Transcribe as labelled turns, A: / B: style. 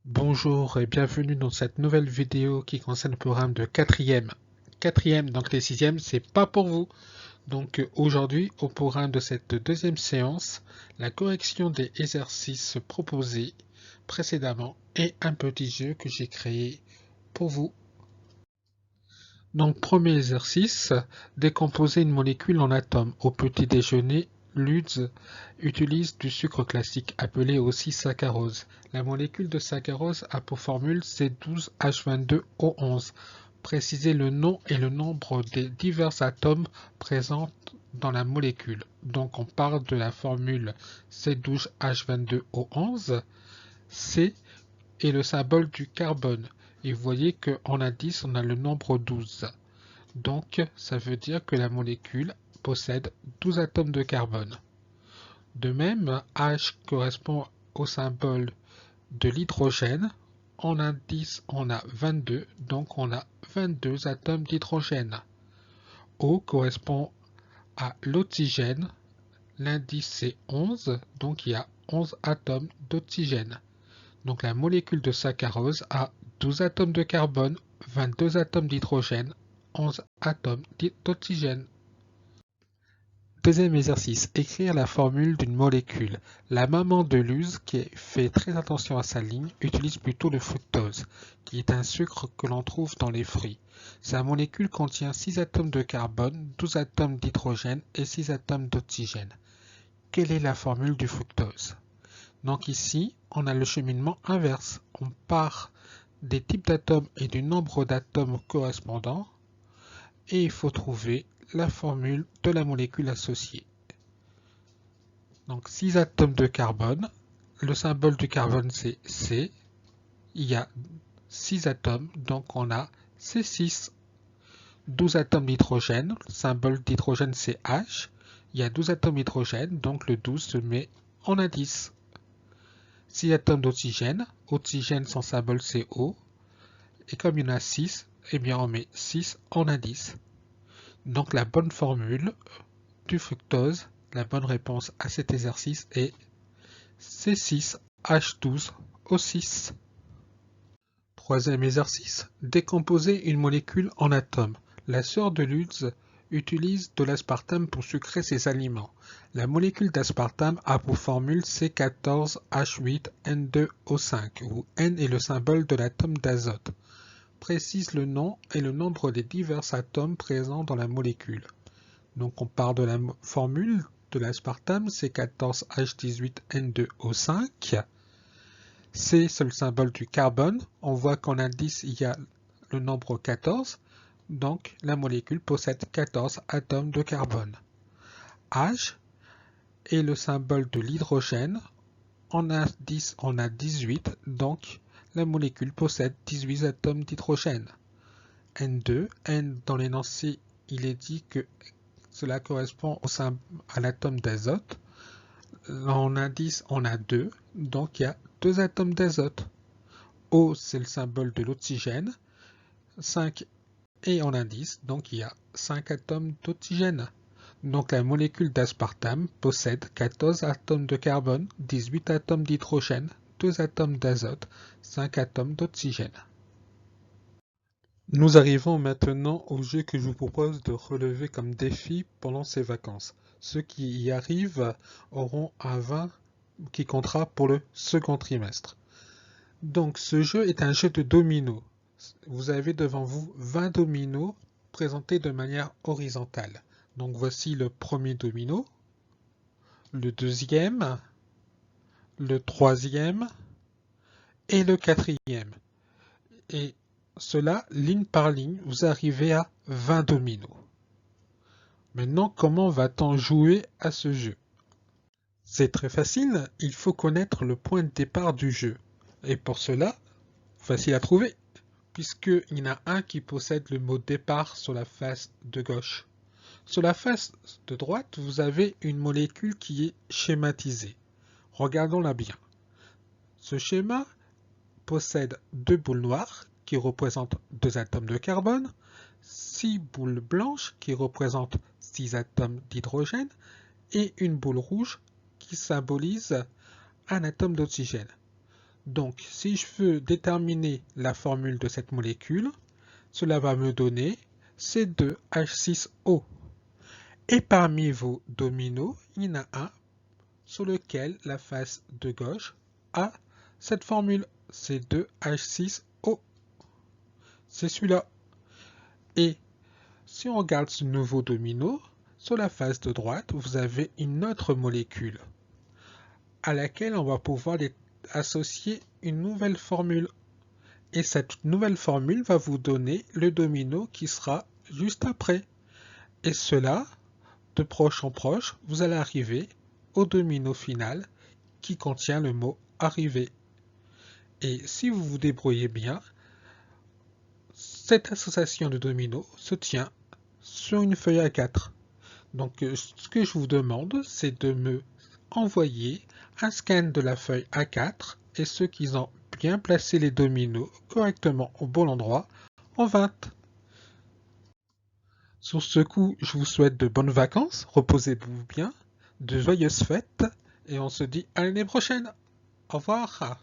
A: Bonjour et bienvenue dans cette nouvelle vidéo qui concerne le programme de quatrième. Quatrième, donc les sixièmes, c'est pas pour vous. Donc aujourd'hui, au programme de cette deuxième séance, la correction des exercices proposés précédemment et un petit jeu que j'ai créé pour vous. Donc premier exercice, décomposer une molécule en atomes. Au petit déjeuner, Lutz utilise du sucre classique, appelé aussi saccharose. La molécule de saccharose a pour formule C12H22O11. Précisez le nom et le nombre des divers atomes présents dans la molécule. Donc on parle de la formule C12H22O11. C est le symbole du carbone. Et vous voyez qu'en indice, on a le nombre 12. Donc, ça veut dire que la molécule possède 12 atomes de carbone. De même, H correspond au symbole de l'hydrogène. En indice, on a 22, donc on a 22 atomes d'hydrogène. O correspond à l'oxygène. L'indice c'est 11, donc il y a 11 atomes d'oxygène. Donc la molécule de saccharose a 12 atomes de carbone, 22 atomes d'hydrogène, 11 atomes d'oxygène. Deuxième exercice, écrire la formule d'une molécule. La maman de Luz, qui fait très attention à sa ligne, utilise plutôt le fructose, qui est un sucre que l'on trouve dans les fruits. Sa molécule contient 6 atomes de carbone, 12 atomes d'hydrogène et 6 atomes d'oxygène. Quelle est la formule du fructose? Donc ici, on a le cheminement inverse. On part des types d'atomes et du nombre d'atomes correspondants et il faut trouver la formule de la molécule associée. Donc 6 atomes de carbone, le symbole du carbone c'est C, il y a 6 atomes, donc on a C6. 12 atomes d'hydrogène, le symbole d'hydrogène c'est H, il y a 12 atomes d'hydrogène, donc le 12 se met en indice. 6 atomes d'oxygène, oxygène son symbole c'est O, et comme il y en a 6, eh bien on met 6 en indice. Donc la bonne formule du fructose, la bonne réponse à cet exercice est C6H12O6. Troisième exercice, décomposer une molécule en atomes. La sœur de Lutz utilise de l'aspartame pour sucrer ses aliments. La molécule d'aspartame a pour formule C14H8N2O5, où N est le symbole de l'atome d'azote. Précise le nom et le nombre des divers atomes présents dans la molécule. Donc on part de la formule de l'aspartame, C14H18N2O5. C, c'est le symbole du carbone. On voit qu'en indice, il y a le nombre 14. Donc la molécule possède 14 atomes de carbone. H est le symbole de l'hydrogène. En indice, on a 18. Donc la molécule possède 18 atomes d'hydrogène. N2, N dans l'énoncé, il est dit que cela correspond à l'atome d'azote. En indice, on a 2, donc il y a 2 atomes d'azote. O, c'est le symbole de l'oxygène. 5 et en indice, donc il y a 5 atomes d'oxygène. Donc la molécule d'aspartame possède 14 atomes de carbone, 18 atomes d'hydrogène, 2 atomes d'azote, 5 atomes d'oxygène. Nous arrivons maintenant au jeu que je vous propose de relever comme défi pendant ces vacances. Ceux qui y arrivent auront un 20 qui comptera pour le second trimestre. Donc ce jeu est un jeu de dominos. Vous avez devant vous 20 dominos présentés de manière horizontale. Donc voici le premier domino, le deuxième, le troisième et le quatrième. Et cela, ligne par ligne, vous arrivez à 20 dominos. Maintenant, comment va-t-on jouer à ce jeu? C'est très facile, il faut connaître le point de départ du jeu. Et pour cela, facile à trouver, puisqu'il y en a un qui possède le mot départ sur la face de gauche. Sur la face de droite, vous avez une molécule qui est schématisée. Regardons-la bien. Ce schéma possède 2 boules noires qui représentent 2 atomes de carbone, 6 boules blanches qui représentent 6 atomes d'hydrogène et une boule rouge qui symbolise un atome d'oxygène. Donc, si je veux déterminer la formule de cette molécule, cela va me donner C2H6O. Et parmi vos dominos, il y en a un sur lequel la face de gauche a cette formule C2H6O. C'est celui-là. Et si on regarde ce nouveau domino, sur la face de droite, vous avez une autre molécule à laquelle on va pouvoir associer une nouvelle formule. Et cette nouvelle formule va vous donner le domino qui sera juste après. Et cela, de proche en proche, vous allez arriver au domino final qui contient le mot arriver. Et si vous vous débrouillez bien, cette association de dominos se tient sur une feuille A4. Donc ce que je vous demande, c'est de me envoyer un scan de la feuille A4 et ceux qui ont bien placé les dominos correctement au bon endroit en 20. Sur ce coup, je vous souhaite de bonnes vacances, reposez-vous bien, de joyeuses fêtes et on se dit à l'année prochaine. Au revoir.